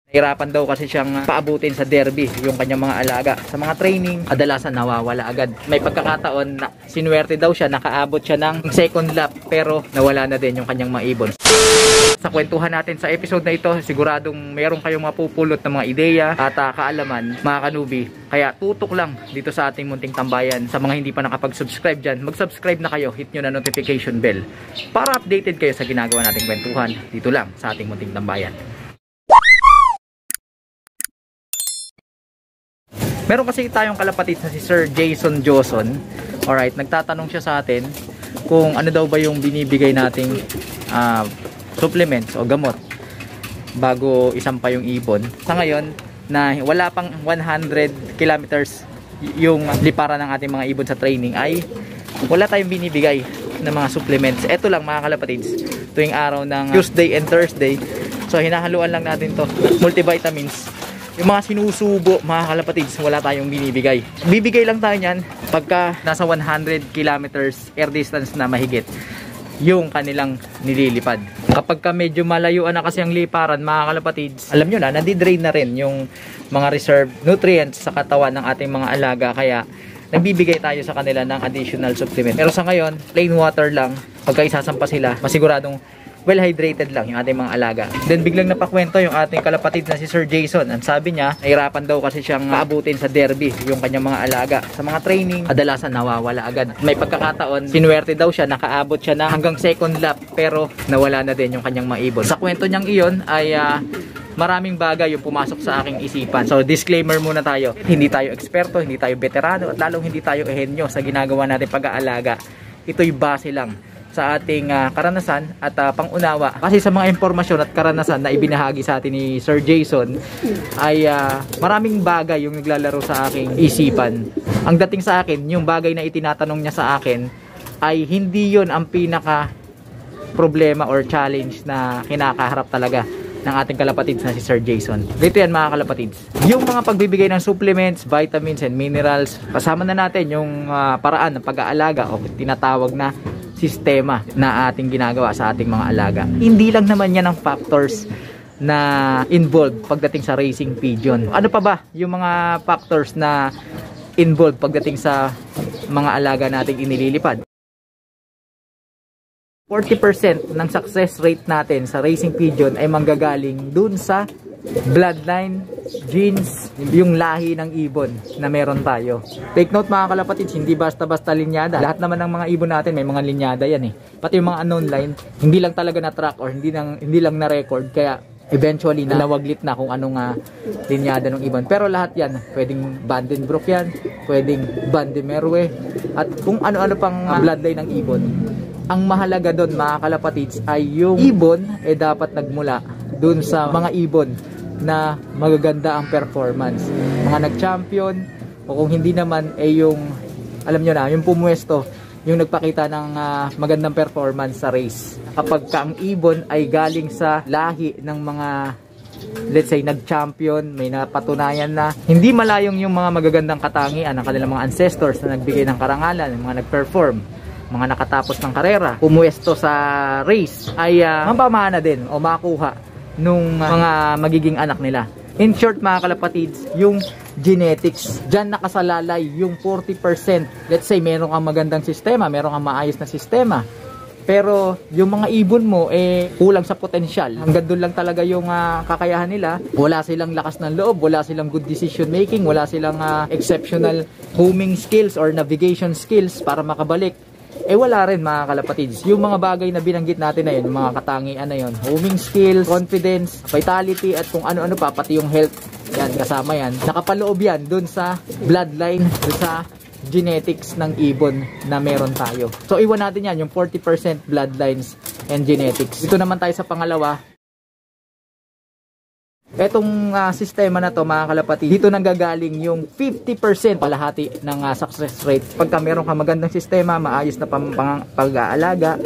Nahirapan daw kasi siyang paabutin sa derby yung kanyang mga alaga. Sa mga training, kadalasan nawawala agad. May pagkakataon na sinuwerte daw siya, nakaabot siya ng second lap pero nawala na din yung kanyang mga ibon. Sa kwentuhan natin sa episode na ito, siguradong meron kayong mapupulot ng mga ideya at kaalaman mga kanubi. Kaya tutok lang dito sa ating munting tambayan. Sa mga hindi pa nakapag-subscribe dyan, mag-subscribe na kayo, hit nyo na notification bell para updated kayo sa ginagawa nating kwentuhan dito lang sa ating munting tambayan. Meron kasi tayong kalapatid na si Sir Jason Joson. Alright, nagtatanong siya sa atin kung ano daw ba yung binibigay nating supplements o gamot bago isampa yung ibon. Sa ngayon, na wala pang 100 kilometers yung liparan ng ating mga ibon sa training, ay wala tayong binibigay ng mga supplements. Ito lang mga kalapatids, tuwing araw ng Tuesday and Thursday. So hinahaluan lang natin to multivitamins. Yung mga sinusubo mga kalapatids, wala tayong binibigay. Bibigay lang tayo nyan pagka nasa 100 kilometers air distance na mahigit yung kanilang nililipad. Kapag ka medyo malayuan na kasi ang liparan mga kalapatids, alam nyo na, nadidrain na rin yung mga reserve nutrients sa katawan ng ating mga alaga. Kaya nagbibigay tayo sa kanila ng additional supplement. Pero sa ngayon, plain water lang. Pagka isasampa sila, masiguradong well hydrated lang yung ating mga alaga. Then biglang napakwento yung ating kalapatid na si Sir Jason. Ang sabi niya, nahirapan daw kasi siyang paabutin sa derby yung kanyang mga alaga. Sa mga training, kadalasan nawawala agad. May pagkakataon, sinuwerte daw siya, nakaabot siya na hanggang second lap pero nawala na din yung kanyang mga ibon. Sa kwento niyang iyon ay maraming bagay yung pumasok sa aking isipan. So disclaimer muna tayo. Hindi tayo eksperto, hindi tayo veterano at lalong hindi tayo ehenyo sa ginagawa natin pag-aalaga. Ito'y base lang sa ating karanasan at pangunawa. Kasi sa mga impormasyon at karanasan na ibinahagi sa atin ni Sir Jason ay maraming bagay yung naglalaro sa aking isipan. Ang dating sa akin, yung bagay na itinatanong niya sa akin ay hindi yon ang pinaka problema or challenge na kinakaharap talaga ng ating kalapatids na si Sir Jason. Dito yan mga kalapatids. Yung mga pagbibigay ng supplements, vitamins and minerals, kasama na natin yung paraan ng pag-aalaga o tinatawag na sistema na ating ginagawa sa ating mga alaga. Hindi lang naman yan ang factors na involved pagdating sa racing pigeon. Ano pa ba yung mga factors na involved pagdating sa mga alaga nating inililipad? 40% ng success rate natin sa racing pigeon ay manggagaling dun sa bloodline, genes, yung lahi ng ibon na meron tayo. Take note mga kalapatids, hindi basta-basta linyada. Lahat naman ng mga ibon natin may mga linyada yan eh. Pati yung mga unknown line, hindi lang talaga na-track or hindi lang na-record. Kaya eventually nalawaglit na kung anong linyada ng ibon. Pero lahat yan, pwedeng Vandenbroek yan, pwedeng Van de Merwe, at kung ano-ano pang bloodline ng ibon. Ang mahalaga doon mga kalapatids ay yung ibon dapat nagmula doon sa mga ibon na magaganda ang performance. Mga nag-champion o kung hindi naman yung alam nyo na, yung pumuesto, yung nagpakita ng magandang performance sa race. Kapag ang ibon ay galing sa lahi ng mga let's say nag-champion, may napatunayan na hindi malayong yung mga magagandang katangian ng kanilang mga ancestors na nagbigay ng karangalan, yung mga nag-perform, mga nakatapos ng karera, pumuesto sa race, ay mapamana din o makuha nung mga magiging anak nila. In short mga kalapatids, yung genetics, dyan nakasalalay yung 40%. Let's say meron kang magandang sistema, meron kang maayos na sistema, pero yung mga ibon mo kulang sa potensyal. Hanggang doon lang talaga yung kakayahan nila. Wala silang lakas ng loob, wala silang good decision making, wala silang exceptional homing skills or navigation skills para makabalik. Wala rin mga kalapatids. Yung mga bagay na binanggit natin na yun, yung mga katangian na yun, homing skills, confidence, vitality, at kung ano-ano pa, pati yung health, yan, kasama yan. Nakapaloob yan dun sa bloodline, dun sa genetics ng ibon na meron tayo. So iwan natin yan, yung 40% bloodlines and genetics. Dito naman tayo sa pangalawa. Etong sistema na to mga kalapatid, dito nanggagaling yung 50% palahati ng success rate. Pagka meron ka magandang sistema, maayos na pag-aalaga,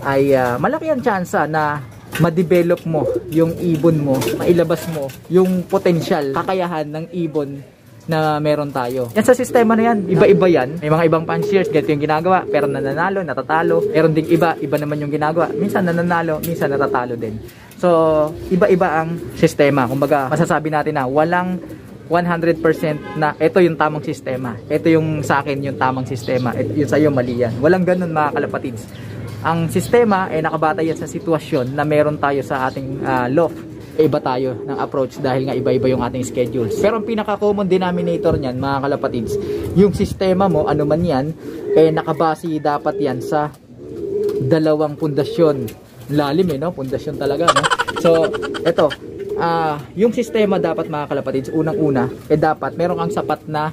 ay malaki ang tsansa na ma-develop mo yung ibon mo, mailabas mo yung potential, kakayahan ng ibon na meron tayo. Yan sa sistema na yan, iba-iba yan. May mga ibang fanciers, ganito yung ginagawa, pero nananalo, natatalo. Meron ding iba naman yung ginagawa. Minsan nananalo, minsan natatalo din. So, iba-iba ang sistema. Kumbaga, masasabi natin na walang 100% na ito yung tamang sistema. Ito yung sa akin yung tamang sistema. Yun sa iyo mali yan. Walang ganun mga kalapatids. Ang sistema ay nakabatay yan sa sitwasyon na meron tayo sa ating loft. Iba tayo ng approach dahil nga iba-iba yung ating schedules. Pero ang pinaka-common denominator niyan mga kalapatids, yung sistema mo, ano man yan, nakabase dapat yan sa dalawang pundasyon. Lalim no? Pundasyon talaga, no? So, eto, yung sistema dapat mga kalapatids, unang-una, dapat meron kang sapat na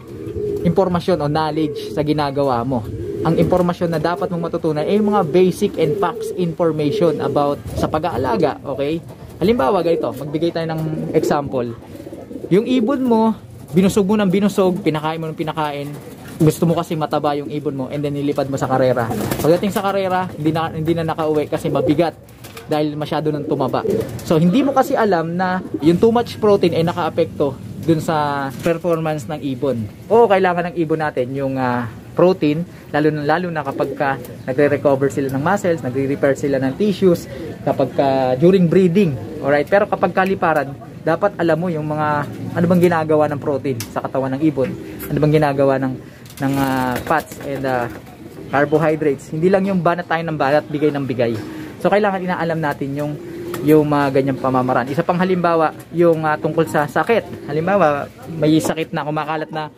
impormasyon o knowledge sa ginagawa mo. Ang impormasyon na dapat mong matutunan ay mga basic and facts information about sa pag-aalaga, okay? Halimbawa, ganito, magbigay tayo ng example. Yung ibon mo, binusog mo ng binusog, pinakain mo ng pinakain, gusto mo kasi mataba yung ibon mo, and then nilipad mo sa karera. Pagdating sa karera, hindi na nakauwi kasi mabigat dahil masyado nang tumaba. So, hindi mo kasi alam na yung too much protein ay nakaapekto dun sa performance ng ibon. Oo, kailangan ng ibon natin yung protein, lalo na kapag nagre-recover sila ng muscles, nagre-repair sila ng tissues, kapag during breeding. Alright, pero kapag kaliparan, dapat alam mo yung mga ano bang ginagawa ng protein sa katawan ng ibon, ano bang ginagawa ng fats and carbohydrates. Hindi lang yung banat tayo ng banat, bigay ng bigay. So kailangan inaalam natin yung mga ganyang pamamaraan. Isa pang halimbawa, yung tungkol sa sakit. Halimbawa, may sakit na kumakalat na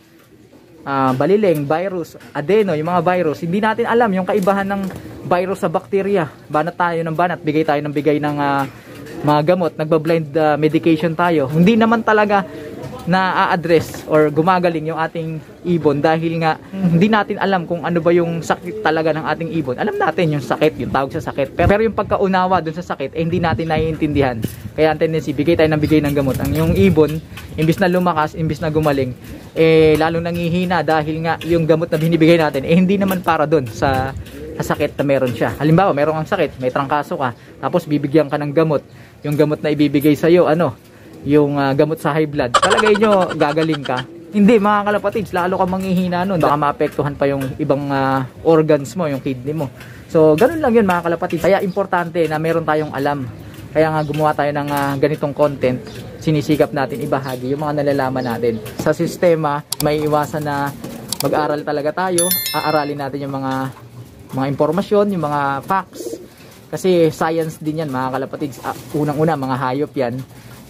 baliling, virus, adeno, yung mga virus. Hindi natin alam yung kaibahan ng virus sa bakterya. Banat tayo ng banat, bigay tayo ng bigay ng mga gamot, nagba-blind medication tayo. Hindi naman talaga na-address or gumagaling yung ating ibon dahil nga hindi natin alam kung ano ba yung sakit talaga ng ating ibon. Alam natin yung sakit, yung tawag sa sakit. Pero yung pagkaunawa dun sa sakit, hindi natin naiintindihan. Kaya ang tendency, bigay tayo ng bigay ng gamot. Ang yung ibon, imbis na lumakas, imbis na gumaling, lalong nangihina dahil nga yung gamot na binibigay natin, hindi naman para dun sa sakit na meron siya. Halimbawa, meron kang sakit, may trangkaso ka, tapos bibigyan ka ng gamot. Yung gamot na ibibigay sa'yo, yung gamot sa high blood, palagay nyo gagaling ka? Hindi mga kalapatids, lalo ka manghihina nun, baka maapektuhan pa yung ibang organs mo, yung kidney mo. So ganun lang yun mga kalapatids. Kaya importante na meron tayong alam. Kaya nga gumawa tayo ng ganitong content, sinisikap natin ibahagi yung mga nalalaman natin. Sa sistema, may iwasan na mag-aral talaga tayo, aaralin natin yung mga impormasyon, yung mga facts. Kasi science din yan mga kalapatids. Unang-una, mga hayop yan.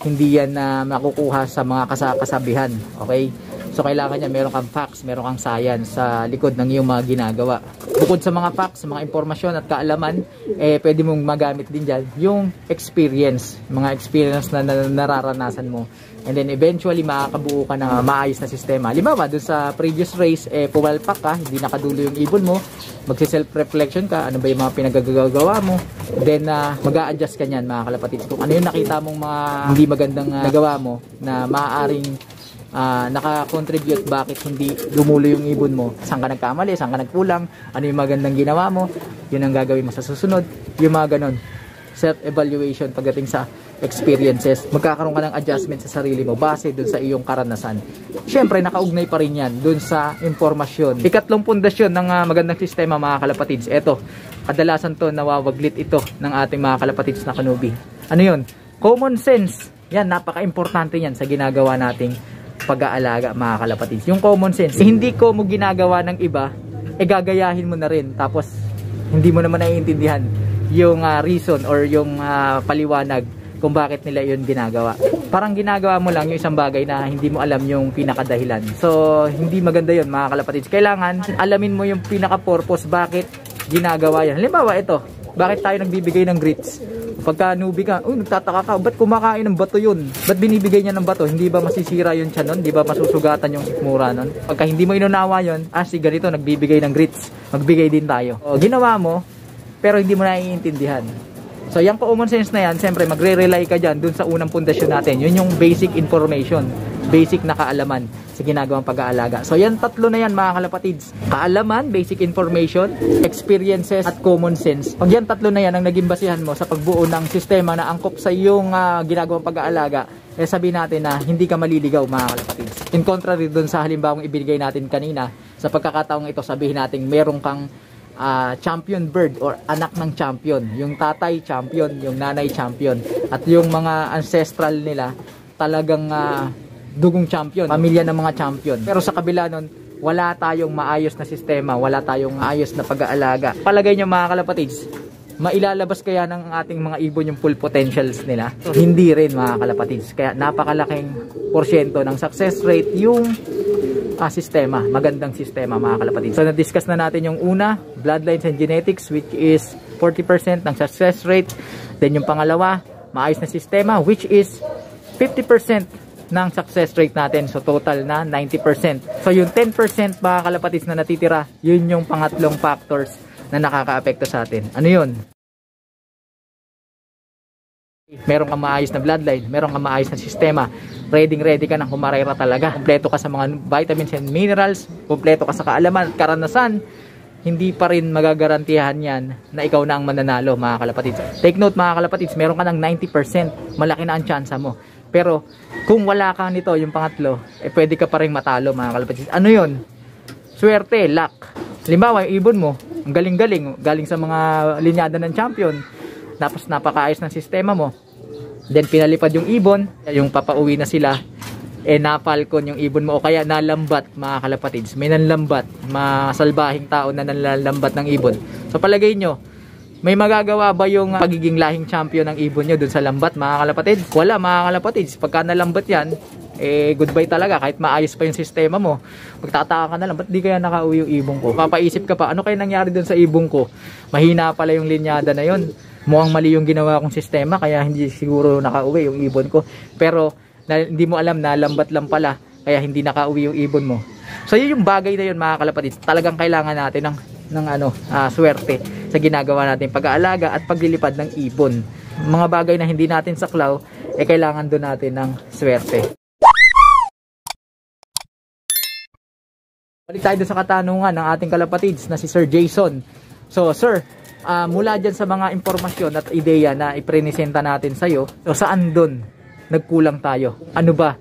Hindi yan makukuha sa mga kasabihan. Okay? So kailangan niya meron kang facts, meron kang science sa likod ng iyong mga ginagawa. Bukod sa mga facts, mga impormasyon at kaalaman, pwede mong magamit din dyan yung experience, mga experience na nararanasan mo. And then eventually makakabuo ka ng maayos na sistema. Halimbawa, dun sa previous race, pumalpak ka, hindi nakadulo yung ibon mo, magsi-self-reflection ka, ano ba yung mga pinagagagawa mo, then mag-a-adjust ka niyan mga kalapatids. Kung ano yung nakita mong mga hindi magandang nagawa mo na maaaring naka-contribute bakit hindi dumulo yung ibon mo, saan ka nagkamali, saan ka nagkulang, ano yung magandang ginawa mo, yun ang gagawin mo sa susunod, yung mga ganon. Self-evaluation pagdating sa experiences, magkakaroon ka ng adjustment sa sarili mo base dun sa iyong karanasan. Syempre, nakaugnay pa rin yan dun sa informasyon. Ikatlong pundasyon ng magandang sistema mga kalapatids, eto, kadalasan to nawawaglit ito ng ating mga kalapatids na kanubi. Ano yun? Common sense. Yan, napaka-importante yan sa ginagawa nating pag-aalaga mga kalapatids. Yung common sense, hindi ko mo ginagawa ng iba, gagayahin mo na rin, tapos hindi mo naman naiintindihan yung reason or yung paliwanag kung bakit nila yun ginagawa. Parang ginagawa mo lang yung isang bagay na hindi mo alam yung pinakadahilan. So, hindi maganda yun mga kalapatids. Kailangan alamin mo yung pinaka-purpose bakit ginagawa yan. Halimbawa ito, bakit tayo nagbibigay ng grits? Pagka newbie ka, nagtataka ka, ba't kumakain ng bato yun? Ba't binibigay niya ng bato? Hindi ba masisira yun siya nun? Hindi ba masusugatan yung sikmura nun? Pagka hindi mo inunawa yun, si ganito, nagbibigay ng grits. Magbigay din tayo. O, ginawa mo, pero hindi mo naiintindihan. So, yung common sense na yan, siyempre, magre-rely ka dyan dun sa unang pundasyon natin. Yun yung basic information. basic na kaalaman sa ginagawang pag-aalaga. So yan tatlo na yan mga kalapatids. Kaalaman, basic information, experiences at common sense. Pag yan tatlo na yan ang naging basihan mo sa pagbuo ng sistema na angkop sa iyong ginagawang pag-aalaga, eh sabihin natin na hindi ka maliligaw mga kalapatids. In contrary dun sa halimbawang ibigay natin kanina, sa pagkakataong ito sabihin natin merong kang champion bird or anak ng champion. Yung tatay champion, yung nanay champion. At yung mga ancestral nila talagang dugong champion, pamilya ng mga champion. Pero sa kabila nun, wala tayong maayos na sistema, wala tayong maayos na pag-aalaga. Palagay nyo mga kalapatids, mailalabas kaya ng ating mga ibon yung full potentials nila? So, hindi rin mga kalapatids. Kaya napakalaking porsyento ng success rate yung sistema, magandang sistema mga kalapatids. So na-discuss na natin yung una, bloodlines and genetics, which is 40% ng success rate. Then yung pangalawa, maayos na sistema, which is 50% ng success rate natin. So total na 90%. So yung 10% mga kalapatids na natitira, yun yung pangatlong factors na nakaka-apekto sa atin. Ano yun? Meron kang maayos na bloodline, meron kang maayos na sistema, ready ka ng humarera talaga, kumpleto ka sa mga vitamins and minerals, kumpleto ka sa kaalaman at karanasan, hindi pa rin magagarantihan yan na ikaw na ang mananalo mga kalapatids. Take note mga kalapatids, meron ka ng 90%, malaki na ang tsansa mo. Pero kung wala ka nito, yung pangatlo, eh pwede ka pa rin matalo mga kalapatids. Ano yun? Swerte, luck. Halimbawa, yung ibon mo, ang galing-galing, galing sa mga linyada ng champion, tapos napakaayos ng sistema mo. Then pinalipad yung ibon, yung papauwi na sila, eh napalkon yung ibon mo o kaya nalambat mga kalapatids. May nanlambat, masalbahing tao na nalambat ng ibon. So palagay nyo, may magagawa ba yung pagiging lahing champion ng ibon nyo dun sa lambat mga kalapatids? Wala mga kalapatids. Pagka nalambat yan, eh goodbye talaga. Kahit maayos pa yung sistema mo, magtataka ka na lang, ba't di kaya nakauwi yung ibon ko? Papaisip ka pa, ano kaya nangyari dun sa ibon ko? Mahina pala yung linyada na yun. Mukhang mali yung ginawa kong sistema, kaya hindi siguro nakauwi yung ibon ko. Pero hindi mo alam na lambat lang pala, kaya hindi nakauwi yung ibon mo. So yun yung bagay na yun mga kalapatids. Talagang kailangan natin ng swerte sa ginagawa natin pag-aalaga at paglilipad ng ibon. Mga bagay na hindi natin saklaw, eh kailangan doon natin ng swerte. Balik tayo sa katanungan ng ating kalapatids na si Sir Jason. So Sir, mula dyan sa mga impormasyon at ideya na ipresenta natin sa'yo, so saan doon nagkulang tayo? Ano ba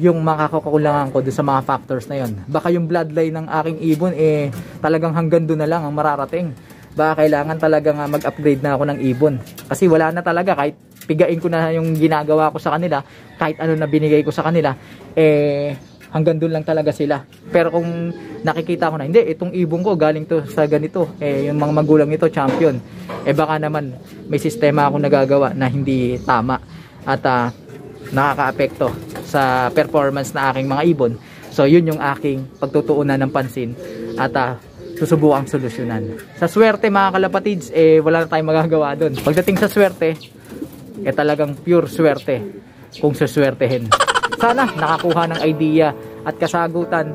yung makakakulangan ko doon sa mga factors na yon? Baka yung bloodline ng aking ibon eh talagang hanggang doon na lang ang mararating. Baka kailangan talaga mag-upgrade na ako ng ibon. Kasi wala na talaga, kahit pigain ko na yung ginagawa ko sa kanila, kahit ano na binigay ko sa kanila, eh hanggang doon lang talaga sila. Pero kung nakikita ko na, hindi, itong ibon ko galing to sa ganito, eh yung mga magulang nito champion, eh baka naman may sistema akong nagagawa na hindi tama at nakakaapekto sa performance na aking mga ibon. So yun yung aking pagtutuunan ng pansin at susubukang solusyonan. Sa swerte mga kalapatids, eh wala na tayong magagawa doon. Pagdating sa swerte, eh talagang pure swerte kung suswertehin. Sana nakakuha ng idea at kasagutan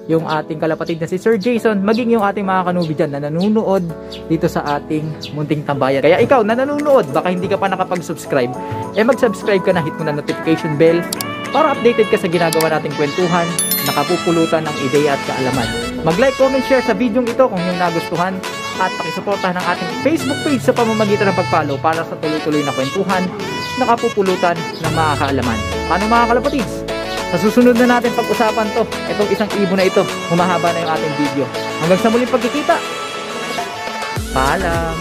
yung ating kalapatid na si Sir Jason, maging yung ating mga kanubi dyan na nanunood dito sa ating munting tambayan. Kaya ikaw na nanonood, baka hindi ka pa nakapag-subscribe, eh mag-subscribe ka na, hit mo na notification bell para updated ka sa ginagawa nating kwentuhan, nakapupulutan ng ideya at kaalaman. Mag-like, comment, share sa video ito kung yung nagustuhan at pakisuportahan ng ating Facebook page sa pamamagitan ng pag-follow para sa tuloy-tuloy na kwentuhan, nakapupulutan ng mga kaalaman. Paano mga kalapatids? Sa susunod na natin pag-usapan to, itong isang ibon na ito, humahaba na yung ating video. Hanggang sa muling pagkikita, paalam!